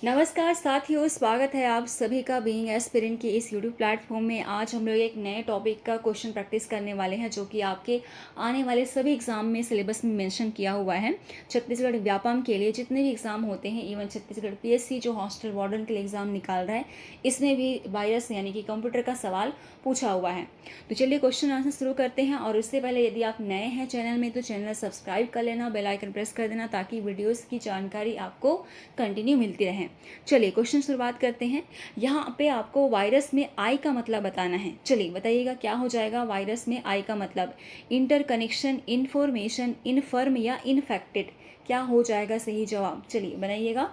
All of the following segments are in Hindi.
नमस्कार साथियों, स्वागत है आप सभी का बीइंग एस्पिरेंट के इस यूट्यूब प्लेटफॉर्म में। आज हम लोग एक नए टॉपिक का क्वेश्चन प्रैक्टिस करने वाले हैं जो कि आपके आने वाले सभी एग्जाम में सिलेबस में मेंशन किया हुआ है। छत्तीसगढ़ व्यापम के लिए जितने भी एग्जाम होते हैं, इवन छत्तीसगढ़ पीएससी जो हॉस्टल वार्डन के लिए एग्जाम निकाल रहा है, इसमें भी वायरस यानी कि कंप्यूटर का सवाल पूछा हुआ है। तो चलिए क्वेश्चन आंसर शुरू करते हैं। और उससे पहले यदि आप नए हैं चैनल में तो चैनल सब्सक्राइब कर लेना, बेल आइकन प्रेस कर देना ताकि वीडियोज़ की जानकारी आपको कंटिन्यू मिलती रहे। चलिए क्वेश्चन शुरुआत करते हैं। यहाँ पे आपको वायरस में आई का मतलब बताना है। चलिए बताइएगा क्या हो जाएगा वायरस में आई का मतलब। इंटरकनेक्शन, इन्फॉर्मेशन, इनफर्म या इन्फेक्टेड, क्या हो जाएगा सही जवाब। चलिए बनाइएगा।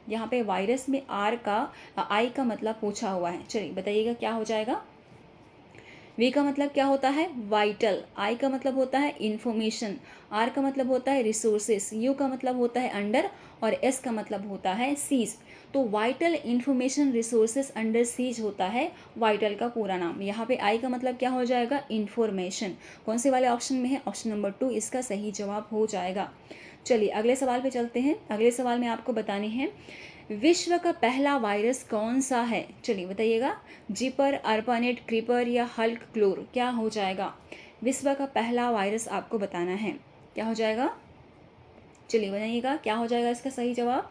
यहाँ पे वायरस में आई का मतलब पूछा हुआ है। चलिए बताइएगा क्या हो जाएगा। वी का मतलब क्या होता है, वाइटल। आई का मतलब होता है इंफॉर्मेशन। आर का मतलब होता है रिसोर्सेस। यू का मतलब होता है अंडर। और एस का मतलब होता है सीज। तो vital information resources under seize होता है वाइटल का पूरा नाम। यहाँ पे आई का मतलब क्या हो जाएगा, इंफॉर्मेशन। कौन से वाले ऑप्शन में है, ऑप्शन नंबर 2 इसका सही जवाब हो जाएगा। चलिए अगले सवाल पे चलते हैं। अगले सवाल में आपको बतानी है विश्व का पहला वायरस कौन सा है। चलिए बताइएगा। जिपर, अर्पानेट, क्रीपर या हल्क क्लोर, क्या हो जाएगा। विश्व का पहला वायरस आपको बताना है, क्या हो जाएगा। चलिए बताइएगा क्या हो जाएगा इसका सही जवाब।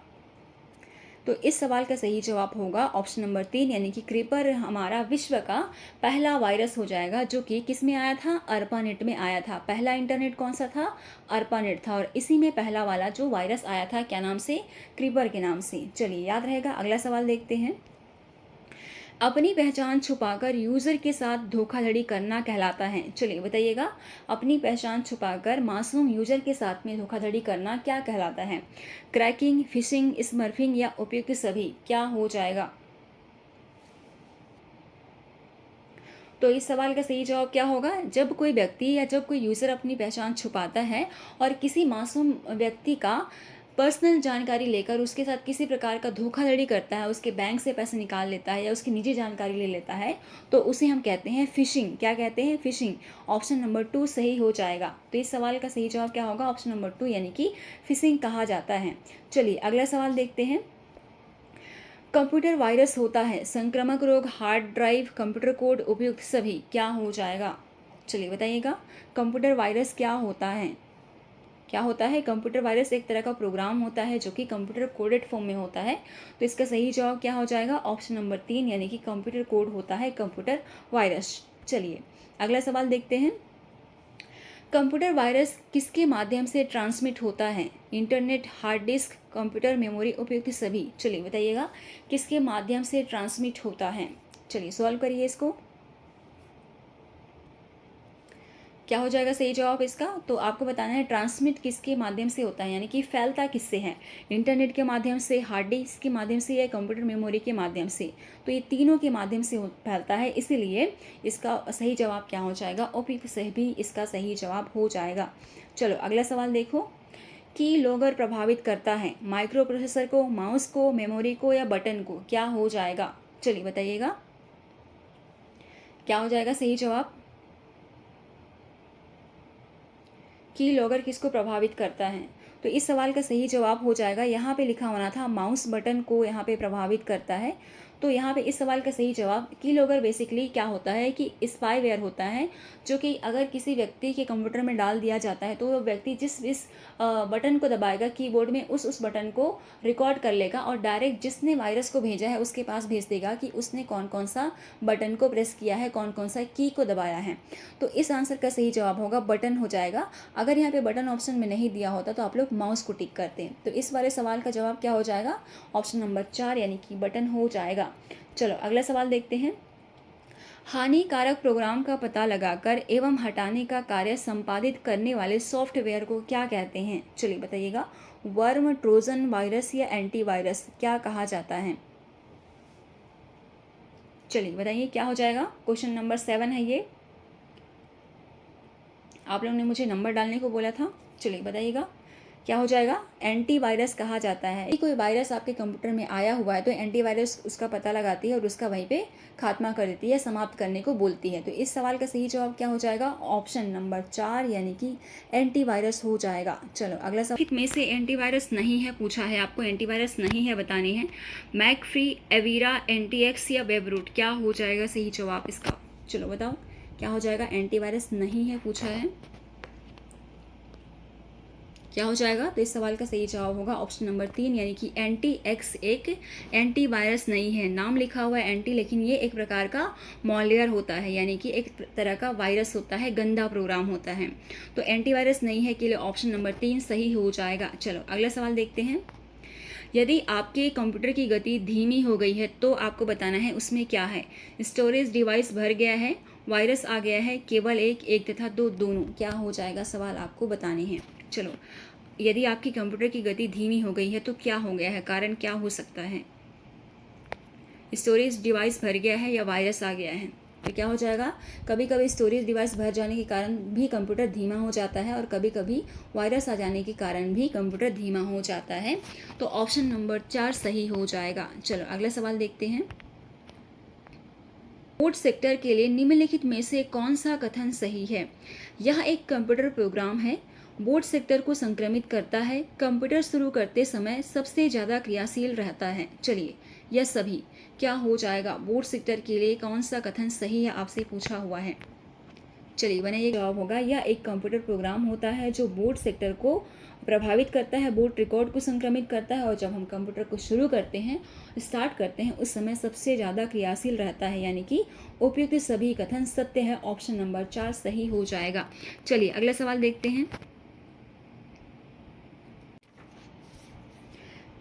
तो इस सवाल का सही जवाब होगा ऑप्शन नंबर 3 यानी कि क्रीपर हमारा विश्व का पहला वायरस हो जाएगा, जो कि किस में आया था, अर्पानेट में आया था। पहला इंटरनेट कौन सा था, अर्पानेट था। और इसी में पहला वाला जो वायरस आया था क्या नाम से, क्रीपर के नाम से। चलिए याद रहेगा। अगला सवाल देखते हैं। अपनी पहचान छुपाकर यूजर के साथ धोखाधड़ी करना कहलाता है। चलिए बताइएगा। अपनी पहचान छुपाकर मासूम यूजर के साथ में धोखाधड़ी करना क्या कहलाता है। क्रैकिंग, फिशिंग, स्मर्फिंग या उपयुक्त सभी, क्या हो जाएगा। तो इस सवाल का सही जवाब क्या होगा, जब कोई व्यक्ति या जब कोई यूज़र अपनी पहचान छुपाता है और किसी मासूम व्यक्ति का पर्सनल जानकारी लेकर उसके साथ किसी प्रकार का धोखाधड़ी करता है, उसके बैंक से पैसे निकाल लेता है या उसकी निजी जानकारी ले लेता है, तो उसे हम कहते हैं फिशिंग। क्या कहते हैं, फिशिंग। ऑप्शन नंबर 2 सही हो जाएगा। तो इस सवाल का सही जवाब क्या होगा, ऑप्शन नंबर 2 यानी कि फिशिंग कहा जाता है। चलिए अगला सवाल देखते हैं। कंप्यूटर वायरस होता है संक्रामक रोग, हार्ड ड्राइव, कंप्यूटर कोड, उपयुक्त सभी, क्या हो जाएगा। चलिए बताइएगा। कंप्यूटर वायरस क्या होता है, क्या होता है। कंप्यूटर वायरस एक तरह का प्रोग्राम होता है जो कि कंप्यूटर कोडेड फॉर्म में होता है। तो इसका सही जवाब क्या हो जाएगा, ऑप्शन नंबर 3 यानी कि कंप्यूटर कोड होता है कंप्यूटर वायरस। चलिए अगला सवाल देखते हैं। कंप्यूटर वायरस किसके माध्यम से ट्रांसमिट होता है। Internet, hard disk, computer memory, उपयुक्त सभी। चलिए बताइएगा किसके माध्यम से ट्रांसमिट होता है। चलिए सॉल्व करिए इसको। क्या हो जाएगा सही जवाब इसका। तो आपको बताना है ट्रांसमिट किसके माध्यम से होता है, यानी कि फैलता किससे है। इंटरनेट के माध्यम से, हार्ड डिस्क के माध्यम से या कंप्यूटर मेमोरी के माध्यम से। तो ये तीनों के माध्यम से फैलता है, इसीलिए इसका सही जवाब क्या हो जाएगा, उपयुक्त सही भी इसका सही जवाब हो जाएगा। चलो अगला सवाल देखो। की लॉगर प्रभावित करता है माइक्रो प्रोसेसर को, माउस को, मेमोरी को या बटन को, क्या हो जाएगा। चलिए बताइएगा क्या हो जाएगा सही जवाब। की लॉगर किसको प्रभावित करता है। तो इस सवाल का सही जवाब हो जाएगा, यहाँ पे लिखा होना था माउस बटन को यहाँ पे प्रभावित करता है। तो यहाँ पे इस सवाल का सही जवाब, की लॉगर बेसिकली क्या होता है कि स्पाईवेयर होता है, जो कि अगर किसी व्यक्ति के कंप्यूटर में डाल दिया जाता है तो वो व्यक्ति जिस बटन को दबाएगा कीबोर्ड में, उस बटन को रिकॉर्ड कर लेगा और डायरेक्ट जिसने वायरस को भेजा है उसके पास भेज देगा कि उसने कौन कौन सा बटन को प्रेस किया है, कौन कौन सा की को दबाया है। तो इस आंसर का सही जवाब होगा बटन हो जाएगा। अगर यहाँ पे बटन ऑप्शन में नहीं दिया होता तो आप लोग माउस को टिक करते हैं। तो इस वाले सवाल का जवाब क्या हो जाएगा, ऑप्शन नंबर 4 यानी कि बटन हो जाएगा। चलो अगला सवाल देखते हैं। हानिकारक प्रोग्राम का पता लगाकर एवं हटाने का कार्य संपादित करने वाले सॉफ्टवेयर को क्या कहते हैं। चलिए बताइएगा। वर्म, ट्रोजन, वायरस या एंटीवायरस, क्या कहा जाता है। चलिए बताइए क्या हो जाएगा। क्वेश्चन नंबर 7 है ये। आप लोगों ने मुझे नंबर डालने को बोला था। चलिए बताइएगा क्या हो जाएगा, एंटीवायरस कहा जाता है। यदि कोई वायरस आपके कंप्यूटर में आया हुआ है तो एंटीवायरस उसका पता लगाती है और उसका वहीं पे खात्मा कर देती है, समाप्त करने को बोलती है। तो इस सवाल का सही जवाब क्या हो जाएगा, ऑप्शन नंबर 4 यानी कि एंटीवायरस हो जाएगा। चलो अगला सवाल में से एंटीवायरस नहीं है पूछा है, आपको एंटीवायरस नहीं है बतानी है। मैकफ्री, एवीरा, एंटीएक्स या वेबरूट, क्या हो जाएगा सही जवाब इसका, चलो बताओ क्या हो जाएगा। एंटीवायरस नहीं है पूछा है, क्या हो जाएगा, तो इस सवाल का सही जवाब होगा ऑप्शन नंबर 3 यानी कि एंटीएक्स एक एंटीवायरस नहीं है। नाम लिखा हुआ है एंटी, लेकिन ये एक प्रकार का मॉलवेयर होता है, यानी कि एक तरह का वायरस होता है, गंदा प्रोग्राम होता है। तो एंटीवायरस नहीं है के लिए ऑप्शन नंबर 3 सही हो जाएगा। चलो अगला सवाल देखते हैं। यदि आपके कंप्यूटर की गति धीमी हो गई है तो आपको बताना है उसमें क्या है। स्टोरेज डिवाइस भर गया है, वायरस आ गया है, केवल एक तथा दो दोनों, क्या हो जाएगा सवाल आपको बताने हैं। चलो, यदि आपकी कंप्यूटर की गति धीमी हो गई है तो क्या हो गया है, कारण क्या हो सकता है। स्टोरेज डिवाइस भर गया है या वायरस आ गया है, तो क्या हो जाएगा। कभी कभी स्टोरेज डिवाइस भर जाने के कारण भी कंप्यूटर धीमा हो जाता है और कभी कभी वायरस आ जाने के कारण भी कंप्यूटर धीमा हो जाता है। तो ऑप्शन नंबर 4 सही हो जाएगा। चलो अगला सवाल देखते हैं। बोर्ड सेक्टर के लिए निम्नलिखित में से कौन सा कथन सही है। यह एक कंप्यूटर प्रोग्राम है, बोर्ड सेक्टर को संक्रमित करता है, कंप्यूटर शुरू करते समय सबसे ज़्यादा क्रियाशील रहता है। चलिए, यह सभी क्या हो जाएगा, बोर्ड सेक्टर के लिए कौन सा कथन सही है, आपसे पूछा हुआ है। चलिए बनाइए, जवाब होगा यह एक कंप्यूटर प्रोग्राम होता है जो बोर्ड सेक्टर को प्रभावित करता है, बोर्ड रिकॉर्ड को संक्रमित करता है और जब हम कंप्यूटर को शुरू करते हैं, स्टार्ट करते हैं, उस समय सबसे ज़्यादा क्रियाशील रहता है, यानी कि उपयुक्त सभी कथन सत्य है। ऑप्शन नंबर 4 सही हो जाएगा। चलिए अगला सवाल देखते हैं।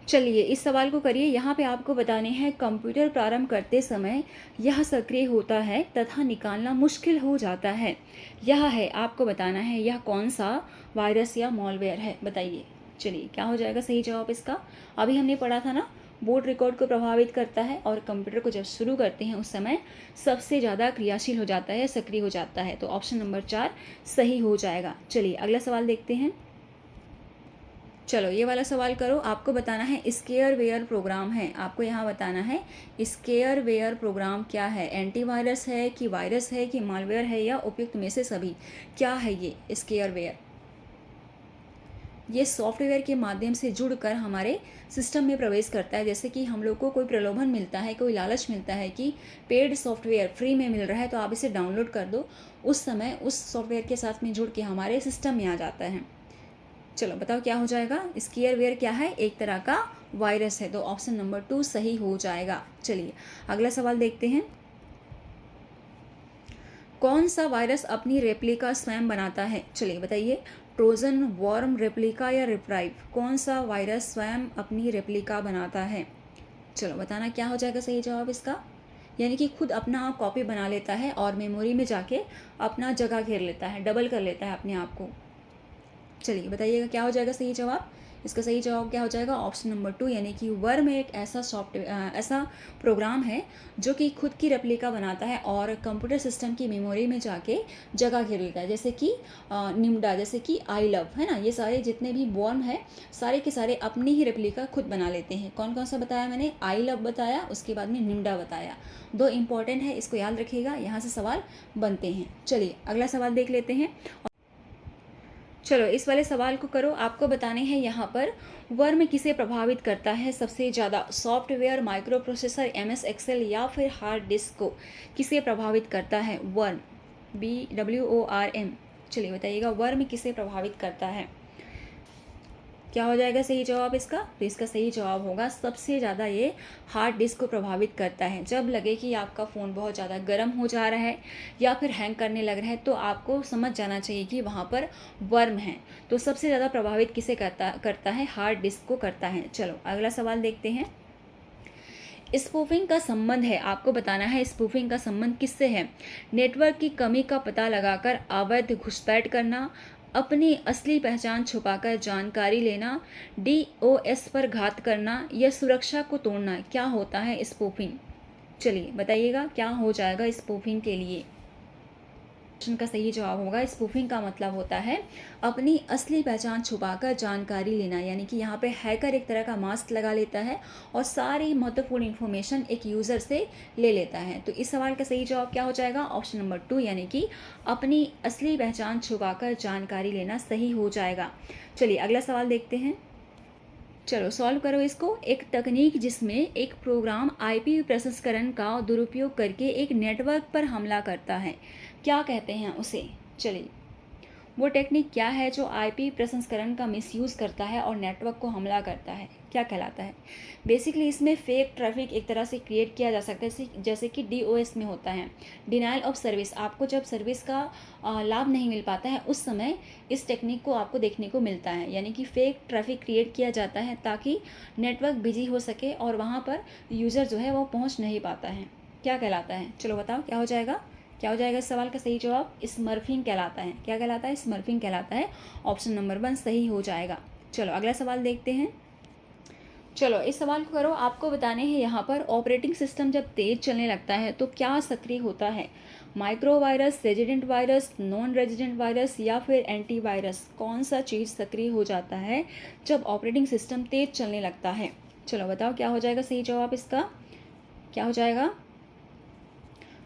चलिए इस सवाल को करिए। यहाँ पे आपको बताने हैं कंप्यूटर प्रारंभ करते समय यह सक्रिय होता है तथा निकालना मुश्किल हो जाता है। यह है, आपको बताना है यह कौन सा वायरस या मॉलवेयर है, बताइए। चलिए क्या हो जाएगा सही जवाब इसका। अभी हमने पढ़ा था ना, बोर्ड रिकॉर्ड को प्रभावित करता है और कंप्यूटर को जब शुरू करते हैं उस समय सबसे ज़्यादा क्रियाशील हो जाता है, सक्रिय हो जाता है। तो ऑप्शन नंबर 4 सही हो जाएगा। चलिए अगला सवाल देखते हैं। चलो ये वाला सवाल करो। आपको बताना है स्केयरवेयर प्रोग्राम है, आपको यहाँ बताना है स्केयरवेयर प्रोग्राम क्या है, एंटीवायरस है कि वायरस है कि मालवेयर है या उपयुक्त में से सभी, क्या है ये स्केयरवेयर। ये सॉफ्टवेयर के माध्यम से जुड़कर हमारे सिस्टम में प्रवेश करता है। जैसे कि हम लोग को कोई प्रलोभन मिलता है, कोई लालच मिलता है कि पेड सॉफ्टवेयर फ्री में मिल रहा है तो आप इसे डाउनलोड कर दो, उस समय उस सॉफ्टवेयर के साथ में जुड़ के हमारे सिस्टम में आ जाता है। चलो बताओ क्या हो जाएगा। स्केयरवेयर क्या है, एक तरह का वायरस है, तो ऑप्शन नंबर 2 सही हो जाएगा। चलिए अगला सवाल देखते हैं। कौन सा वायरस अपनी रेप्लिका स्वयं बनाता है, चलिए बताइए। ट्रोजन, वॉर्म, रेप्लिका या रिप्राइव, कौन सा वायरस स्वयं अपनी रेप्लिका बनाता है। चलो बताना क्या हो जाएगा सही जवाब इसका। यानी कि खुद अपना आप कॉपी बना लेता है और मेमोरी में जाके अपना जगह घेर लेता है, डबल कर लेता है अपने आप को। चलिए बताइएगा क्या हो जाएगा सही जवाब। इसका सही जवाब क्या हो जाएगा, ऑप्शन नंबर 2 यानी कि वर्म एक ऐसा सॉफ्टवेयर ऐसा प्रोग्राम है जो कि खुद की रेप्लिका बनाता है और कंप्यूटर सिस्टम की मेमोरी में जाके जगह घेर लेता है। जैसे कि निम्डा, जैसे कि आई लव, है ना, ये सारे जितने भी वर्म है सारे के सारे अपनी ही रेप्लिका खुद बना लेते हैं। कौन कौन सा बताया मैंने, आई लव बताया, उसके बाद में निम्डा बताया। 2 इंपॉर्टेंट है, इसको याद रखिएगा, यहाँ से सवाल बनते हैं। चलिए अगला सवाल देख लेते हैं। चलो इस वाले सवाल को करो। आपको बताने हैं यहाँ पर वर्म किसे प्रभावित करता है सबसे ज़्यादा, software, microprocessor, MS excel या फिर हार्ड डिस्क को किसे प्रभावित करता है। वर्म, WORM, चलिए बताइएगा वर्म किसे प्रभावित करता है, क्या हो जाएगा सही जवाब इसका। तो इसका सही जवाब होगा सबसे ज़्यादा ये हार्ड डिस्क को प्रभावित करता है। जब लगे कि आपका फ़ोन बहुत ज़्यादा गर्म हो जा रहा है या फिर हैंग करने लग रहा है तो आपको समझ जाना चाहिए कि वहाँ पर वर्म है। तो सबसे ज़्यादा प्रभावित किसे करता है, हार्ड डिस्क को करता है। चलो अगला सवाल देखते हैं। स्पूफिंग का संबंध है, आपको बताना है स्पूफिंग का संबंध किससे है। नेटवर्क की कमी का पता लगाकर अवैध घुसपैठ करना, अपनी असली पहचान छुपाकर जानकारी लेना, DOS पर घात करना या सुरक्षा को तोड़ना, क्या होता है स्पूफिंग। चलिए बताइएगा क्या हो जाएगा स्पूफिंग के लिए। क्वेश्चन का सही जवाब होगा स्पूफिंग का मतलब होता है अपनी असली पहचान छुपाकर जानकारी लेना, यानी कि यहाँ पे हैकर एक तरह का मास्क लगा लेता है और सारी महत्वपूर्ण इन्फॉर्मेशन एक यूज़र से ले लेता है। तो इस सवाल का सही जवाब क्या हो जाएगा? ऑप्शन नंबर 2, यानी कि अपनी असली पहचान छुपाकर जानकारी लेना सही हो जाएगा। चलिए अगला सवाल देखते हैं। चलो सॉल्व करो इसको। एक तकनीक जिसमें एक प्रोग्राम आईपी प्रसंस्करण का दुरुपयोग करके एक नेटवर्क पर हमला करता है, क्या कहते हैं उसे? चलिए वो टेक्निक क्या है जो आईपी प्रसंस्करण का मिसयूज़ करता है और नेटवर्क को हमला करता है, क्या कहलाता है? बेसिकली इसमें फेक ट्रैफिक एक तरह से क्रिएट किया जा सकता है, जैसे कि डीओएस में होता है, डिनाइल ऑफ सर्विस। आपको जब सर्विस का लाभ नहीं मिल पाता है उस समय इस टेक्निक को आपको देखने को मिलता है, यानी कि फेक ट्रैफिक क्रिएट किया जाता है ताकि नेटवर्क बिजी हो सके और वहाँ पर यूज़र जो है वो पहुँच नहीं पाता है। क्या कहलाता है? चलो बताओ क्या हो जाएगा? क्या हो जाएगा इस सवाल का सही जवाब? स्मर्फिंग कहलाता है। क्या कहलाता है? स्मर्फिंग कहलाता है। ऑप्शन नंबर 1 सही हो जाएगा। चलो अगला सवाल देखते हैं। चलो इस सवाल को करो। आपको बताने हैं यहाँ पर ऑपरेटिंग सिस्टम जब तेज चलने लगता है तो क्या सक्रिय होता है? Micro virus, resident virus, non resident virus या फिर एंटीवायरस? कौन सा चीज़ सक्रिय हो जाता है जब ऑपरेटिंग सिस्टम तेज चलने लगता है? चलो बताओ क्या हो जाएगा सही जवाब इसका? क्या हो जाएगा?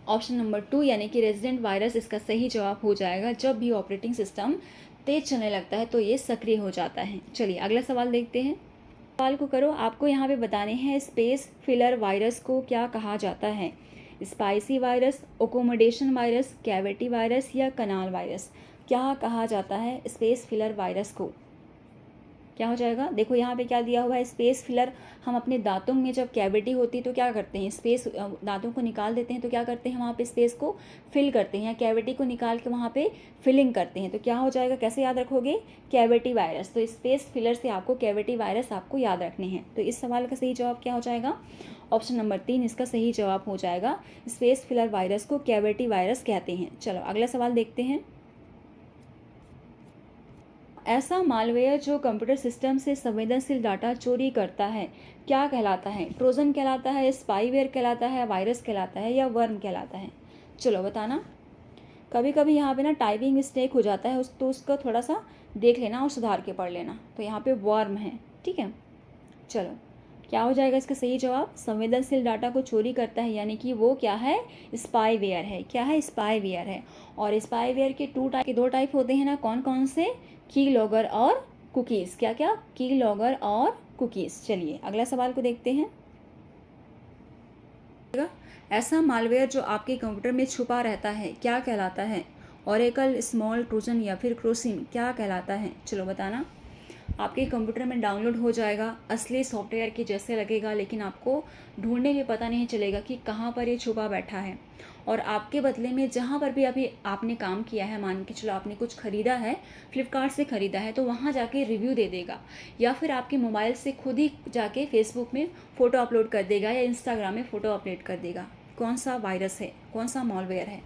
ऑप्शन नंबर 2, यानी कि रेजिडेंट वायरस इसका सही जवाब हो जाएगा। जब भी ऑपरेटिंग सिस्टम तेज चलने लगता है तो ये सक्रिय हो जाता है। चलिए अगला सवाल देखते हैं। सवाल को करो। आपको यहाँ पे बताने हैं स्पेस फिलर वायरस को क्या कहा जाता है? Spicy virus, accommodation virus, cavity virus या कनाल वायरस? क्या कहा जाता है स्पेस फिलर वायरस को? क्या हो जाएगा? देखो यहाँ पे क्या दिया हुआ है, स्पेस फिलर। हम अपने दांतों में जब कैविटी होती है तो क्या करते हैं, स्पेस दांतों को निकाल देते हैं तो क्या करते हैं, वहाँ पे स्पेस को फिल करते हैं, या कैविटी को निकाल के वहाँ पे फिलिंग करते हैं। तो क्या हो जाएगा, कैसे याद रखोगे? Cavity virus. तो स्पेस फिलर से आपको कैविटी वायरस आपको याद रखने हैं। तो इस सवाल का सही जवाब क्या हो जाएगा? ऑप्शन नंबर 3 इसका सही जवाब हो जाएगा। स्पेस फिलर वायरस को कैविटी वायरस कहते हैं। चलो अगला सवाल देखते हैं। ऐसा मालवेयर जो कंप्यूटर सिस्टम से संवेदनशील डाटा चोरी करता है क्या कहलाता है? ट्रोजन कहलाता है, स्पाईवेयर कहलाता है, वायरस कहलाता है या वर्म कहलाता है? चलो बताना। कभी कभी यहाँ पे ना टाइपिंग मिस्टेक हो जाता है, तो उसको थोड़ा सा देख लेना और सुधार के पढ़ लेना। तो यहाँ पे वर्म है, ठीक है। चलो क्या हो जाएगा इसका सही जवाब? संवेदनशील डाटा को चोरी करता है, यानी कि वो क्या है? स्पाईवेयर है। क्या है? स्पाईवेयर है। और स्पाईवेयर के दो टाइप होते हैं ना, कौन कौन से? की लॉगर और कुकीज़। क्या क्या? की लॉगर और कुकीज़। चलिए अगला सवाल को देखते हैं। ऐसा मालवेयर जो आपके कंप्यूटर में छुपा रहता है क्या कहलाता है? ओरेकल, स्मॉल ट्रोजन या फिर क्रोसिन? क्या कहलाता है? चलो बताना। आपके कंप्यूटर में डाउनलोड हो जाएगा, असली सॉफ्टवेयर के जैसे लगेगा, लेकिन आपको ढूंढने में पता नहीं चलेगा कि कहाँ पर ये छुपा बैठा है। और आपके बदले में जहाँ पर भी अभी आपने काम किया है, मान के चलो आपने कुछ ख़रीदा है, फ्लिपकार्ट से ख़रीदा है, तो वहाँ जाके रिव्यू दे देगा, या फिर आपके मोबाइल से खुद ही जाके फेसबुक में फ़ोटो अपलोड कर देगा या इंस्टाग्राम में फ़ोटो अपलोड कर देगा। कौन सा वायरस है, कौन सा मॉलवेयर है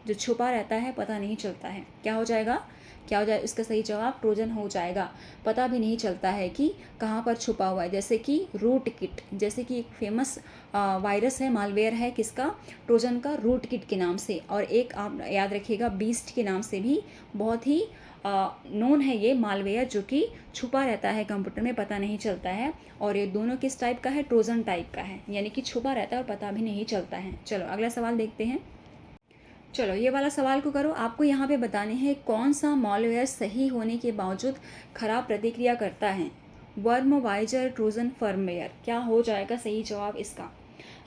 जो छुपा रहता है, पता नहीं चलता है? क्या हो जाएगा? क्या हो जाए इसका सही जवाब? ट्रोजन हो जाएगा। पता भी नहीं चलता है कि कहाँ पर छुपा हुआ है। जैसे कि रूट किट, जैसे कि एक फेमस वायरस है, मालवेयर है किसका? ट्रोजन का, रूट किट के नाम से। और एक आप याद रखिएगा बीस्ट के नाम से भी बहुत ही नोन है ये मालवेयर, जो कि छुपा रहता है कंप्यूटर में, पता नहीं चलता है। और ये दोनों किस टाइप का है? ट्रोजन टाइप का है, यानी कि छुपा रहता है और पता भी नहीं चलता है। चलो अगला सवाल देखते हैं। चलो ये वाला सवाल को करो। आपको यहाँ पे बताने हैं कौन सा मॉलवेयर सही होने के बावजूद खराब प्रतिक्रिया करता है? वर्म, वाइजर, ट्रोजन, फर्मवेयर? क्या हो जाएगा सही जवाब इसका?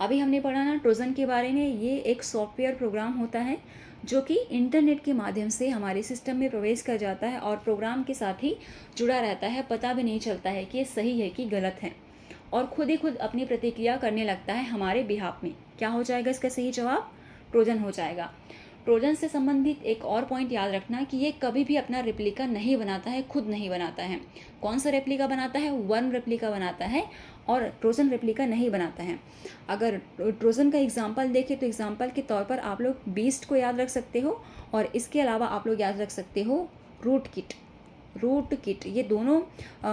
अभी हमने पढ़ा ना ट्रोजन के बारे में। ये एक सॉफ्टवेयर प्रोग्राम होता है जो कि इंटरनेट के माध्यम से हमारे सिस्टम में प्रवेश कर जाता है और प्रोग्राम के साथ ही जुड़ा रहता है। पता भी नहीं चलता है कि ये सही है कि गलत है, और खुद ही खुद अपनी प्रतिक्रिया करने लगता है हमारे बिहाफ में। क्या हो जाएगा इसका सही जवाब? ट्रोजन हो जाएगा। ट्रोजन से संबंधित एक और पॉइंट याद रखना कि ये कभी भी अपना रेप्लिका नहीं बनाता है, खुद नहीं बनाता है। कौन सा रेप्लिका बनाता है? वर्म रेप्लिका बनाता है, और ट्रोजन रेप्लिका नहीं बनाता है। अगर ट्रोजन का एग्जाम्पल देखें तो एग्जाम्पल के तौर पर आप लोग बीस्ट को याद रख सकते हो, और इसके अलावा आप लोग याद रख सकते हो रूट किट। रूट किट, ये दोनों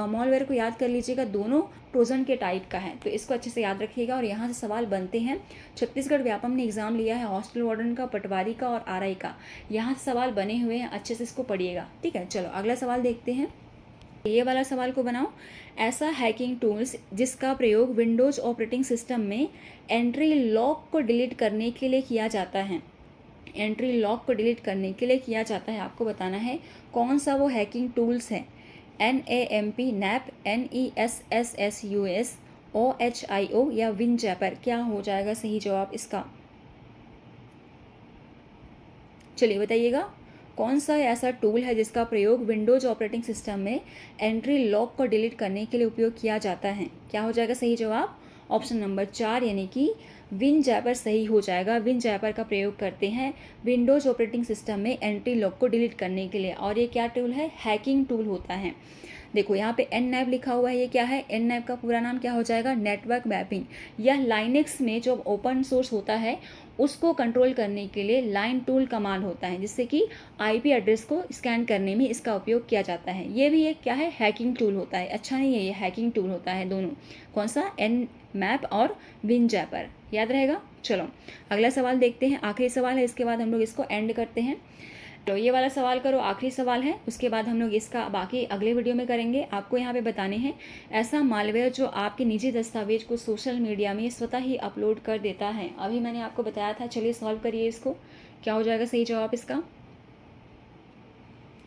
मॉलवेयर को याद कर लीजिएगा, दोनों ट्रोजन के टाइप का है, तो इसको अच्छे से याद रखिएगा। और यहाँ से सवाल बनते हैं। छत्तीसगढ़ व्यापम ने एग्जाम लिया है हॉस्टल वार्डन का, पटवारी का और आरआई का, यहाँ से सवाल बने हुए हैं, अच्छे से इसको पढ़िएगा, ठीक है। चलो अगला सवाल देखते हैं। ये वाला सवाल को बनाओ। ऐसा हैकिंग टूल्स जिसका प्रयोग विंडोज ऑपरेटिंग सिस्टम में एंट्री लॉक को डिलीट करने के लिए किया जाता है, एंट्री लॉक को डिलीट करने के लिए किया जाता है, आपको बताना है कौन सा वो हैकिंग टूल्स है। NAMP, NAP, NESSSUS, OHIO या विनजैपर, क्या हो जाएगा सही जवाब इसका? चलिए बताइएगा, कौन सा ऐसा टूल है जिसका प्रयोग विंडोज ऑपरेटिंग सिस्टम में एंट्री लॉक को डिलीट करने के लिए उपयोग किया जाता है? क्या हो जाएगा सही जवाब? ऑप्शन नंबर 4 यानी कि विनजैपर सही हो जाएगा। विनजैपर का प्रयोग करते हैं विंडोज ऑपरेटिंग सिस्टम में एंट्री लॉक को डिलीट करने के लिए। और ये क्या टूल है? हैकिंग टूल होता है। देखो यहाँ पे NNAV लिखा हुआ है, ये क्या है? NNAV का पूरा नाम क्या हो जाएगा? Network mapping. यह लाइनेक्स में जो ओपन सोर्स होता है उसको कंट्रोल करने के लिए लाइन टूल कमांड होता है, जिससे कि IP एड्रेस को स्कैन करने में इसका उपयोग किया जाता है। ये भी एक क्या है? हैकिंग टूल होता है। अच्छा नहीं है, ये हैकिंग टूल होता है दोनों। कौन सा? NMAP और विनजैपर, याद रहेगा। चलो अगला सवाल देखते हैं, आखिरी सवाल है, इसके बाद हम लोग इसको एंड करते हैं। तो ये वाला सवाल करो, आखिरी सवाल है, उसके बाद हम लोग इसका बाकी अगले वीडियो में करेंगे। आपको यहाँ पे बताने हैं ऐसा मालवेयर जो आपके निजी दस्तावेज को सोशल मीडिया में स्वतः ही अपलोड कर देता है। अभी मैंने आपको बताया था, चलिए सॉल्व करिए इसको। क्या हो जाएगा सही जवाब इसका?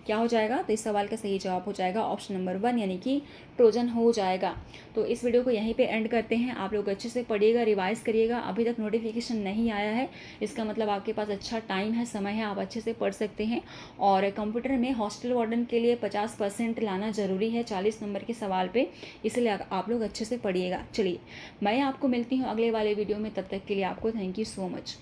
क्या हो जाएगा? तो इस सवाल का सही जवाब हो जाएगा ऑप्शन नंबर 1 यानी कि ट्रोजन हो जाएगा। तो इस वीडियो को यहीं पे एंड करते हैं। आप लोग अच्छे से पढ़िएगा, रिवाइज करिएगा। अभी तक नोटिफिकेशन नहीं आया है, इसका मतलब आपके पास अच्छा टाइम है, समय है, आप अच्छे से पढ़ सकते हैं। और कंप्यूटर में हॉस्टल वार्डन के लिए 50% लाना ज़रूरी है 40 नंबर के सवाल पर, इसलिए आप लोग अच्छे से पढ़िएगा। चलिए मैं आपको मिलती हूँ अगले वाले वीडियो में, तब तक के लिए आपको थैंक यू सो मच।